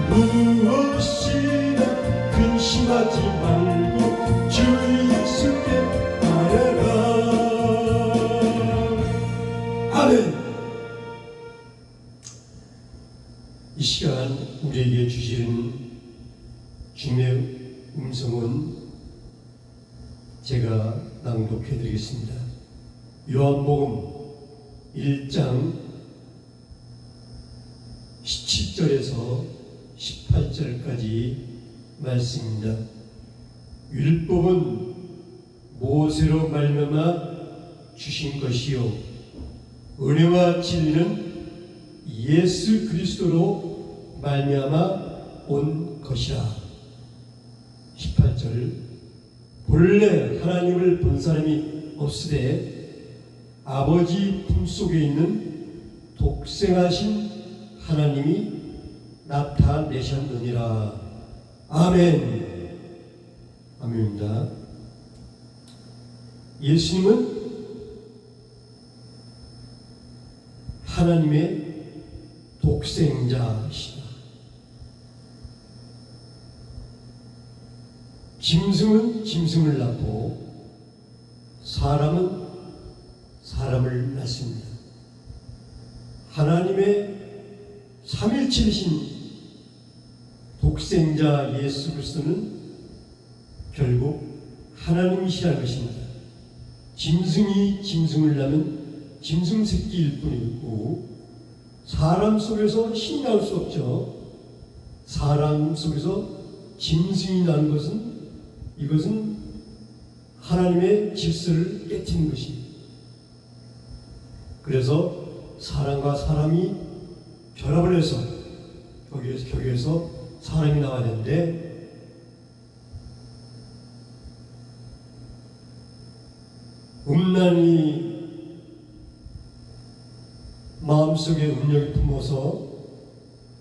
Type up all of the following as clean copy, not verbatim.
무엇이나 근심하지 말고 주 예수께 말해라. 아멘. 이 시간 우리에게 주시는 주님의 음성은 제가 낭독해 드리겠습니다. 요한복음 1장 17절에서 18절까지 말씀입니다. 율법은 모세로 말미암아 주신 것이요 은혜와 진리는 예수 그리스도로 말미암아 온 것이라. 18절 본래 하나님을 본 사람이 없으되 아버지 품속에 있는 독생하신 하나님이 나타내셨느니라. 아멘. 아멘입니다. 예수님은 하나님의 독생자이시다. 짐승은 짐승을 낳고 사람은 사람을 낳습니다. 하나님의 삼일체이신 독생자 예수 그리스도는 결국 하나님이시라는 것입니다. 짐승이 짐승을 낳으면 짐승 새끼일 뿐이고 사람 속에서 신이 나올 수 없죠. 사람 속에서 짐승이 나는 것은 이것은 하나님의 질서를 깨트리는 것입니다. 그래서 사람과 사람이 결합을 해서 거기에서 사람이 나와야 되는데 음란이 마음속에 음력이 품어서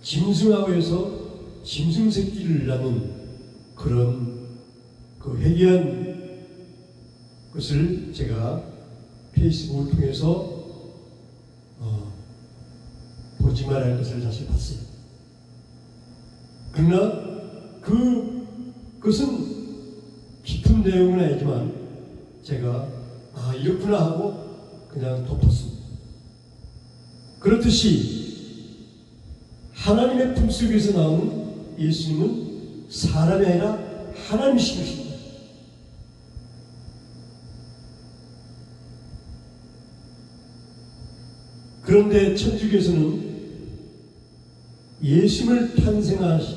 짐승하고 해서 짐승 새끼를 낳는 그런 그 회개한 것을 제가 페이스북을 통해서 보지 말아야 할 것을 다시 봤어요. 그러나 그것은 깊은 내용은 아니지만 제가 이렇구나 하고 그냥 덮었습니다. 그렇듯이 하나님의 품속에서 나오는 예수님은 사람이 아니라 하나님이신 것입니다. 그런데 천주교에서는 예수님을 탄생하신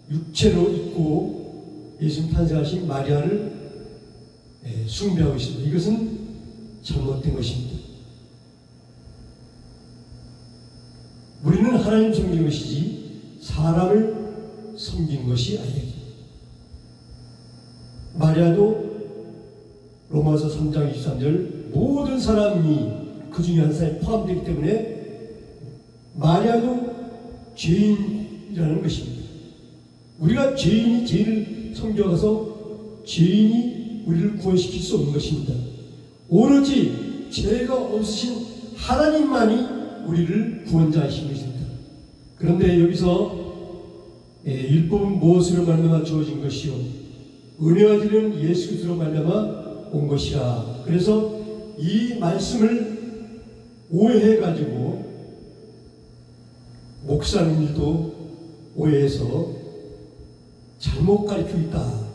육체로 있고 예수님 탄생하신 마리아를 숭배하고 있습니다. 이것은 잘못된 것입니다. 우리는 하나님 섬기는 것이지 사람을 섬기는 것이 아니에요. 마리아도 로마서 3장 23절 모든 사람이 그 중에 한 사람이 포함되기 때문에 마리아도 죄인이라는 것입니다. 우리가 죄인을 섬겨가서 죄인이 우리를 구원시킬 수 없는 것입니다. 오로지 죄가 없으신 하나님만이 우리를 구원자이신 것입니다. 그런데 여기서 율법은 무엇으로 말미암아 주어진 것이요 은혜와 진리는 예수 그리스도로 말미암아 온 것이라. 그래서 이 말씀을 오해해가지고 목사님들도 오해해서 잘못 가르치고 있다.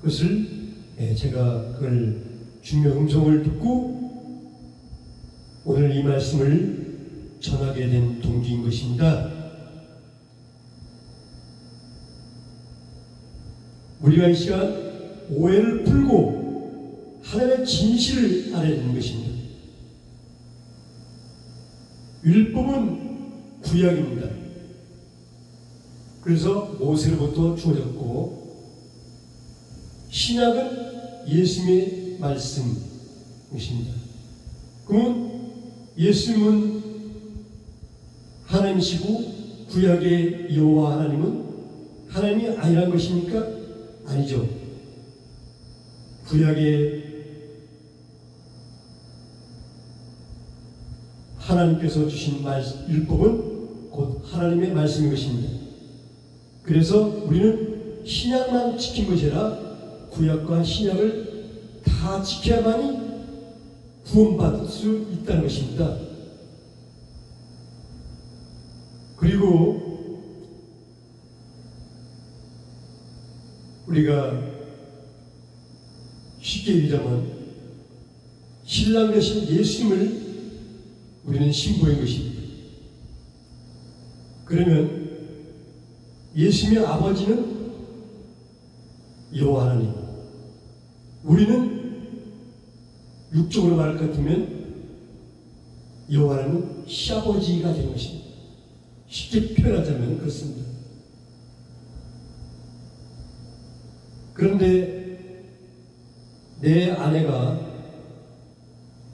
그것을 제가 그걸 주님의 음성을 듣고 오늘 이 말씀을 전하게 된 동기인 것입니다. 우리가 이 시간 오해를 풀고 하나님의 진실을 알아야 되는 것입니다. 율법은 구약입니다. 그래서 모세로부터 주어졌고 신약은 예수님의 말씀이십니다. 그러면 예수님은 하나님이시고 구약의 여호와 하나님은 하나님이 아니란 것입니까? 아니죠. 구약의 하나님께서 주신 율법은 곧 하나님의 말씀인 것입니다. 그래서 우리는 신약만 지킨 것이 아니라 구약과 신약을 다 지켜야만이 구원받을 수 있다는 것입니다. 그리고 우리가 쉽게 얘기하자면 신랑 되신 예수님을 우리는 신부인 것입니다. 그러면 예수님의 아버지는 여호와 하나님, 우리는 육적으로 말할 것 같으면 여호와 하나님은 시아버지가 된 것입니다. 쉽게 표현하자면 그렇습니다. 그런데 내 아내가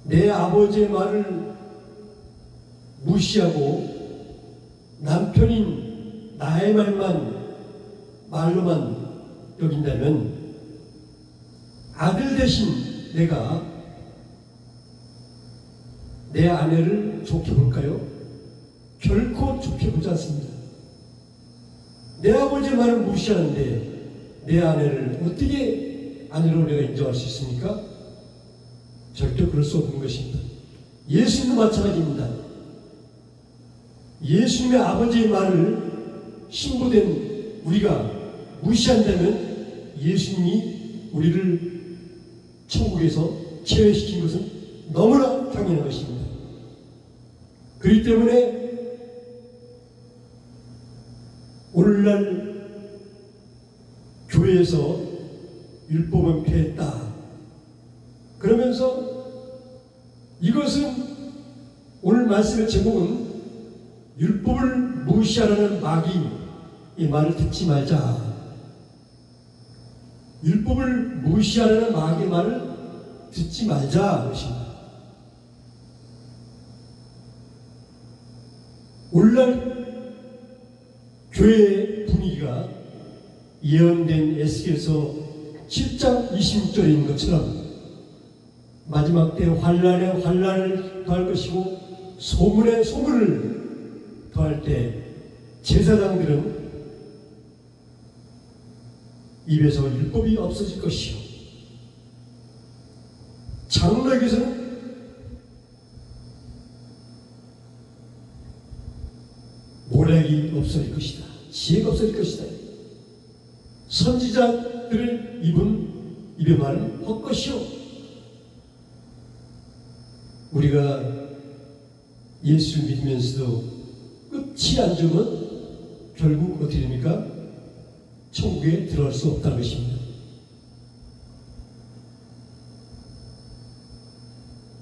내 아버지의 말을 무시하고 남편인 나의 말로만 여긴다면 아들 대신 내가 내 아내를 좋게 볼까요? 결코 좋게 보지 않습니다. 내 아버지의 말을 무시하는데 내 아내를 어떻게 아내로 내가 인정할 수 있습니까? 절대 그럴 수 없는 것입니다. 예수님도 마찬가지입니다. 예수님의 아버지의 말을 신부된 우리가 무시한다면 예수님이 우리를 천국에서 제외시킨 것은 너무나 당연한 것입니다. 그렇기 때문에 오늘날 교회에서 율법은 폐했다 그러면서 이것은 오늘 말씀의 제목은 율법을 무시하라는 마귀 이 말을 듣지 말자. 율법을 무시하라는 마귀의 말을 듣지 말자 것입니다. 오늘날 교회의 분위기가 예언된 에스겔서 7장 26절에 있는 것처럼 마지막 때 환난에 환난을 더할 것이고 소문에 소문을 더할 때 제사장들은 입에서 율법이 없어질 것이요 장로에게서는 모략이 없어질 것이다. 지혜가 없어질 것이다. 선지자들의 입의 말은 헛것이요. 우리가 예수 믿으면서도 끝이 안 좋으면 결국 어떻게 됩니까? 천국에 들어갈 수 없다는 것입니다.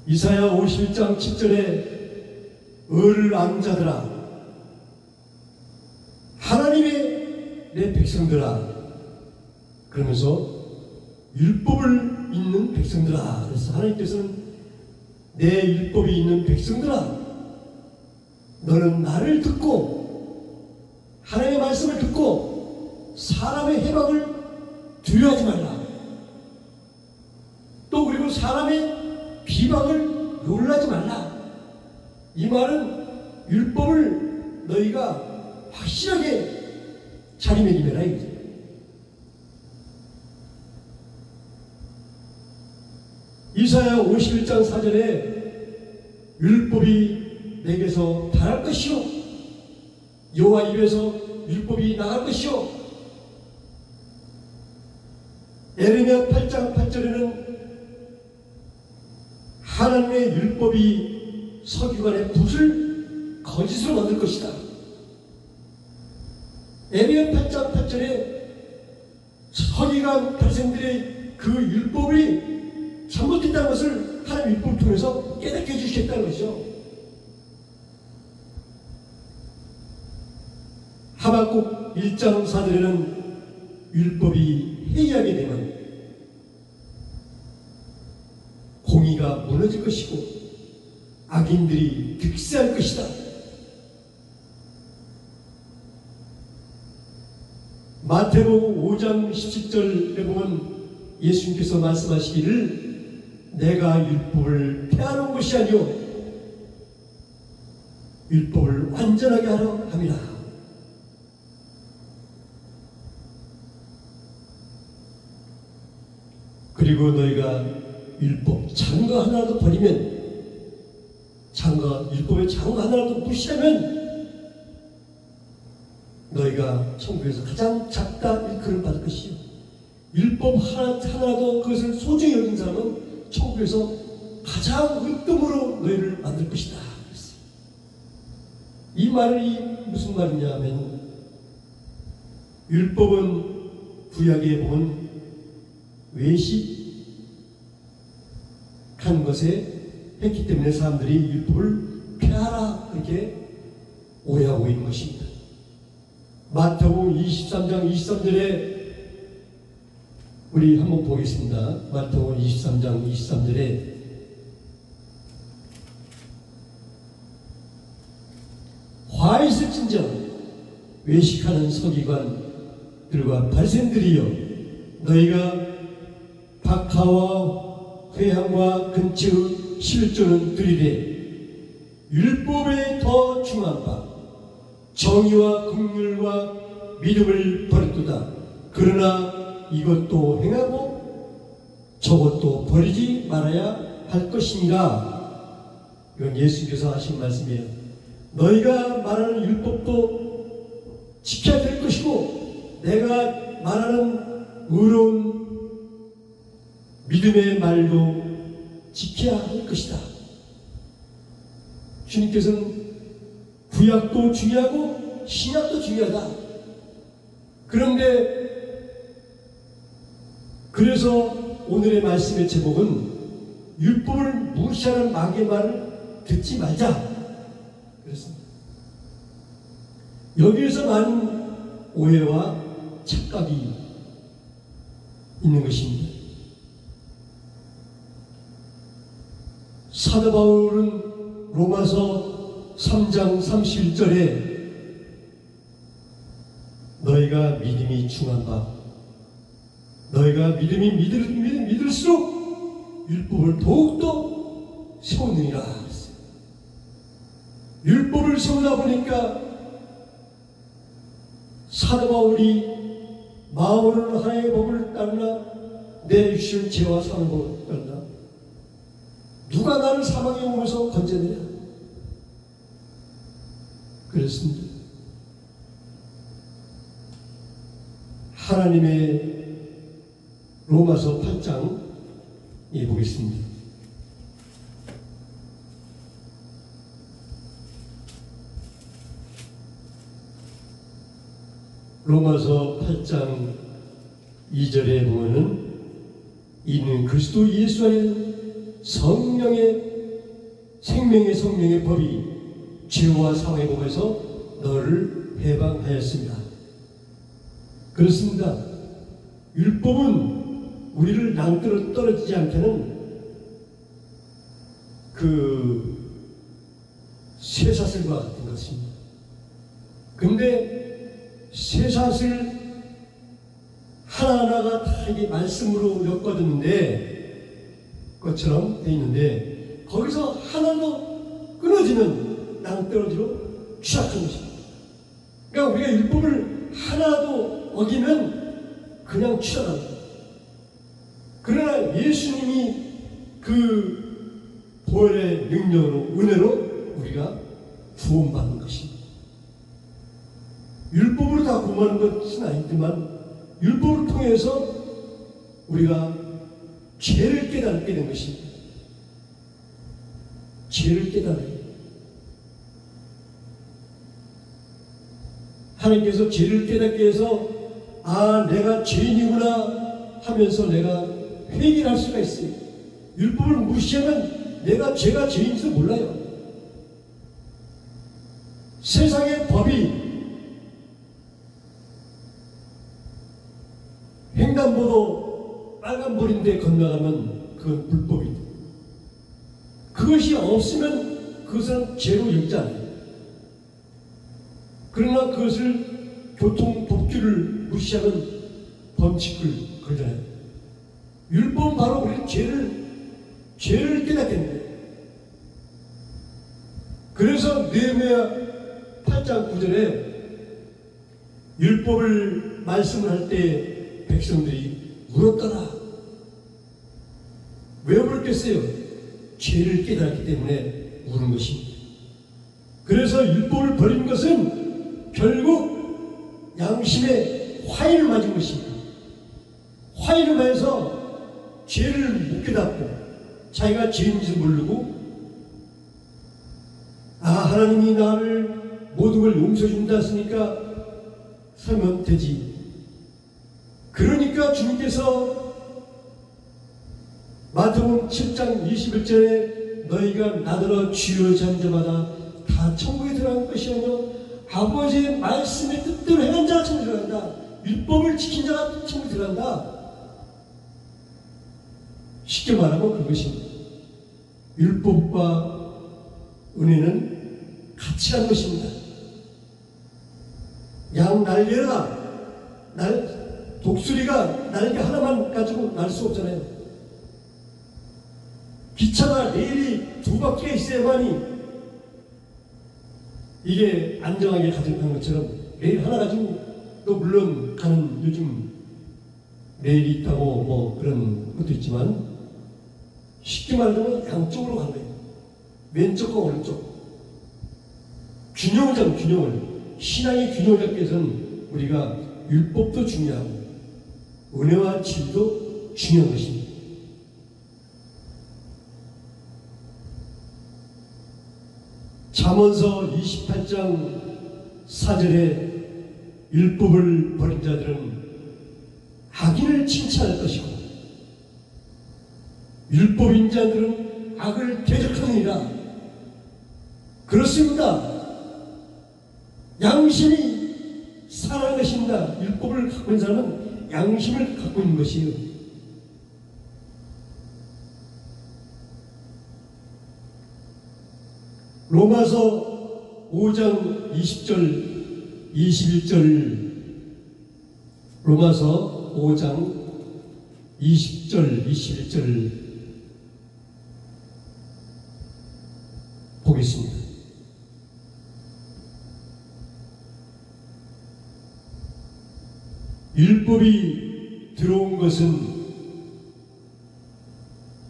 이사야 51장 7절에 을을 아는 자들아 하나님의 내 백성들아 그러면서 율법을 있는 백성들아 그래서 하나님께서는 내 율법이 있는 백성들아 너는 나를 듣고 하나님의 말씀을 듣고 사람의 해방을 두려워하지 말라. 또 그리고 사람의 비방을 놀라지 말라. 이 말은 율법을 너희가 확실하게 자리매김해라 이거죠. 이사야 51장 4절에 율법이 내게서 달할 것이요 여호와 입에서 율법이 나갈 것이요 에레미야 8장 8절에는 하나님의 율법이 서기관의 붓을 거짓으로 만들 것이다. 에레미야 8장 8절에 서기관百姓들의 그 율법이 잘못됐다는 것을 하나님 율법을 통해서 깨닫게 해주시겠다는 것이죠. 하박국 1장 4절에는 율법이 해이하게 되면 공의가 무너질 것이고 악인들이 득세할 것이다. 마태복음 5장 17절에 보면 예수님께서 말씀하시기를 내가 율법을 폐하는 것이 아니오 율법을 완전하게 하려 함이라. 그리고 너희가 율법 장거 하나라도 버리면, 율법의 장거 하나라도 무시하면 너희가 천국에서 가장 작다 일컬음 받을 것이요, 율법 하나라도 그것을 소중히 여긴 사람은 천국에서 가장 으뜸으로 너희를 만들 것이다. 그랬어요. 이 말이 무슨 말이냐 하면, 율법은 구약에 보면 외식한 것에 했기 때문에 사람들이 율법을 폐하라 그렇게 오해하고 있는 것입니다. 마태복음 23장 23절에 우리 한번 보겠습니다. 마태복음 23장 23절에 화 있을진저 외식하는 서기관들과 바리새인들이여, 너희가 박하와 회향과 근처의 실조는 들이되 율법에 더 중한 바 정의와 긍휼과 믿음을 버렸도다. 그러나 이것도 행하고 저것도 버리지 말아야 할 것인가. 이건 예수께서 하신 말씀이에요. 너희가 말하는 율법도 지켜야 될 것이고, 내가 말하는 의로운 믿음의 말도 지켜야 할 것이다. 주님께서는 구약도 중요하고 신약도 중요하다. 그런데 그래서 오늘의 말씀의 제목은 율법을 무시하는 마귀의 말을 듣지 말자. 그렇습니다. 여기에서 많은 오해와 착각이 있는 것입니다. 사도 바울은 로마서 3장 31절에 너희가 믿음이 중한 바, 너희가 믿음이 믿을수록 율법을 더욱더 세우느니라 했어요. 율법을 세우다 보니까 사도 바울이 마음으로는 하나님의 법을 따르나 내 육신은 죄와 사는 법을 따르나 누가 나를 사망의 몸에서 건져내냐 그랬습니다. 하나님의 로마서 8장에 보겠습니다. 로마서 8장 2절에 보면은 이는 그리스도 예수 안에 성령의 생명의 성령의 법이 죄와 사망의 법에서 너를 해방하였습니다. 그렇습니다. 율법은 우리를 낭떠러 떨어지지 않게 하는 그 쇠사슬과 같은 것입니다. 근데 쇠사슬 하나하나가 다 이게 말씀으로 엮어졌는데 것처럼 돼 있는데 거기서 하나도 끊어지면 낭떠러지로 취약한 것입니다. 그러니까 우리가 율법을 하나도 어기면 그냥 취약한 거예요. 그러나 예수님이 그 보혈의 능력으로 은혜로 우리가 구원받는 것입니다. 율법으로 다 구원하는 것은 아니지만 율법을 통해서 우리가 죄를 깨닫게 된 것입니다. 죄를 깨달아요. 하나님께서 죄를 깨닫게 해서 아 내가 죄인이구나 하면서 내가 회개를 할 수가 있어요. 율법을 무시하면 내가 죄가 죄인지도 몰라요. 세상의 법이 횡단보도 빨간불인데 건너가면 그건 불법이다. 그것이 없으면 그것은 죄로 여기지 않아요. 그러나 그것을 교통법규를 무시하면 범칙을 걸잖아요. 율법은 바로 우리 죄를 깨닫게 합니다. 그래서 느헤미야 8장 9절에 율법을 말씀을 할 때 백성들이 울었더라. 왜 울었겠어요? 죄를 깨달았기 때문에 우는 것입니다. 그래서 율법을 버리는 것은 결국 양심의 화인을 맞은 것입니다. 화인을 맞아서 죄를 못 깨닫고 자기가 죄인지도 모르고 하나님이 나를 모든 걸 용서해 준다 했으니까 살면 되지. 그러니까 주님께서 마태복음 7장 21절에 너희가 나더러 주여 제한 자마다 다 천국에 들어간 것이 아니라 아버지의 말씀의 뜻대로 행한 자가 천국에 들어간다. 율법을 지킨 자가 천국에 들어간다. 쉽게 말하면 그것입니다. 율법과 은혜는 같이 간 것입니다. 양 날개가 독수리가 날개 하나만 가지고 날 수 없잖아요. 기차가 레일이 두 바퀴가 있어야만이 이게 안정하게 가는 것처럼 레일 하나 가지고 또 물론 가는 요즘 레일이 있다고 뭐 그런 것도 있지만 쉽게 말하면 양쪽으로 가는 거예요. 왼쪽과 오른쪽. 균형을 잡는 균형을. 신앙의 균형을 잡기 위해서는 우리가 율법도 중요하고 은혜와 진리도 중요한 것입니다. 잠언서 28장 4절에 율법을 버린 자들은 악인을 칭찬할 것이고 율법인 자들은 악을 대적하느니라. 그렇습니다. 양심이 살아가는 것입니다. 율법을 갖고 있는 사람은 양심을 갖고 있는 것이에요. 로마서 5장 20절 21절 로마서 5장 20절 21절 보겠습니다. 율법이 들어온 것은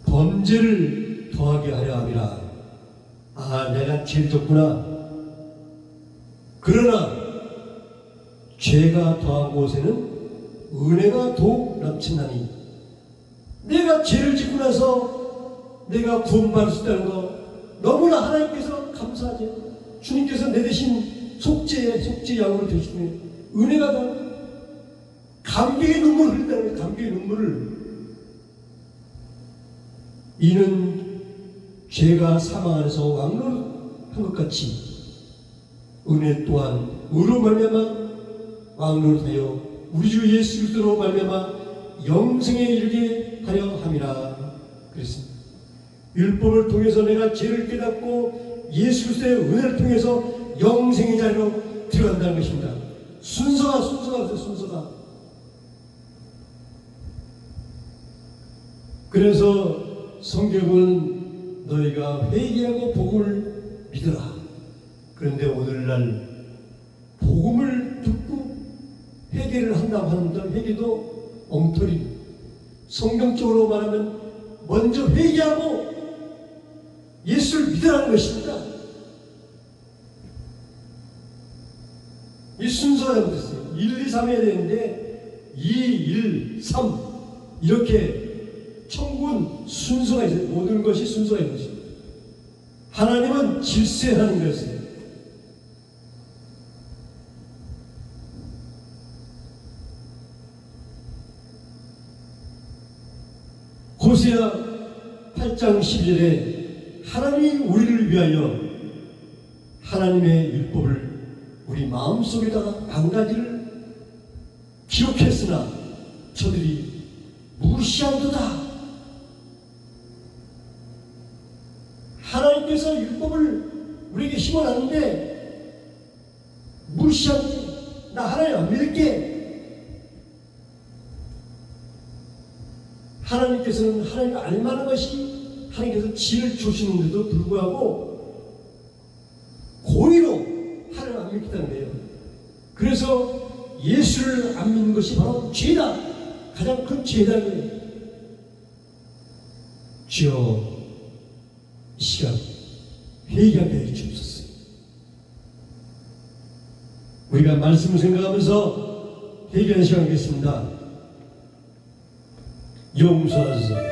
범죄를 더하게 하려 함이라. 내가 죄를 졌구나. 그러나 죄가 더한 곳에는 은혜가 더욱 넘친다니. 내가 죄를 짓고 나서 내가 구원받을 수 있다는 거 너무나 하나님께서 감사하죠. 주님께서 내 대신 속죄 양으로 되시면 은혜가 더 감격의 눈물을 흘린다는 거예요. 감격의 눈물을. 이는 죄가 사망 안에서 왕노릇한 것 같이 은혜 또한 의로 말미암아 왕노릇하여 우리 주 예수 그리스도로 말미암아 영생에 이르게 하려 함이라. 그랬습니다. 율법을 통해서 내가 죄를 깨닫고 예수 그리스도의 은혜를 통해서 영생의 자리로 들어간다는 것입니다. 순서가 그래서 성경은 너희가 회개하고 복음을 믿어라. 그런데 오늘날 복음을 듣고 회개를 한다고 하는데 회개도 엉터리. 성경적으로 말하면 먼저 회개하고 예수를 믿으라는 것입니다. 이 순서가 잘못됐어요. 1, 2, 3 해야 되는데 2, 1, 3 이렇게 천국은 순서가 있어요. 모든 것이 순서가 있는 것입니다. 하나님은 질서에 하는 것이에요. 호세아 8장 11절에 하나님이 우리를 위하여 하나님의 율법을 우리 마음속에다가 한 가지를 기록했으나 저들이 무시한도다. 하나님께서 율법을 우리에게 심어놨는데 무시하고 나 하나님 안 믿을게. 하나님께서는 하나님과 알만한 것이 하나님께서 지혜를 주시는데도 불구하고 그래서 예수를 안 믿는 것이 바로 죄다. 가장 큰 죄다는 거예요. 주여, 이 시간 회개하게 해주옵소서. 우리가 말씀을 생각하면서 회개하는 시간 하겠습니다. 용서하소서.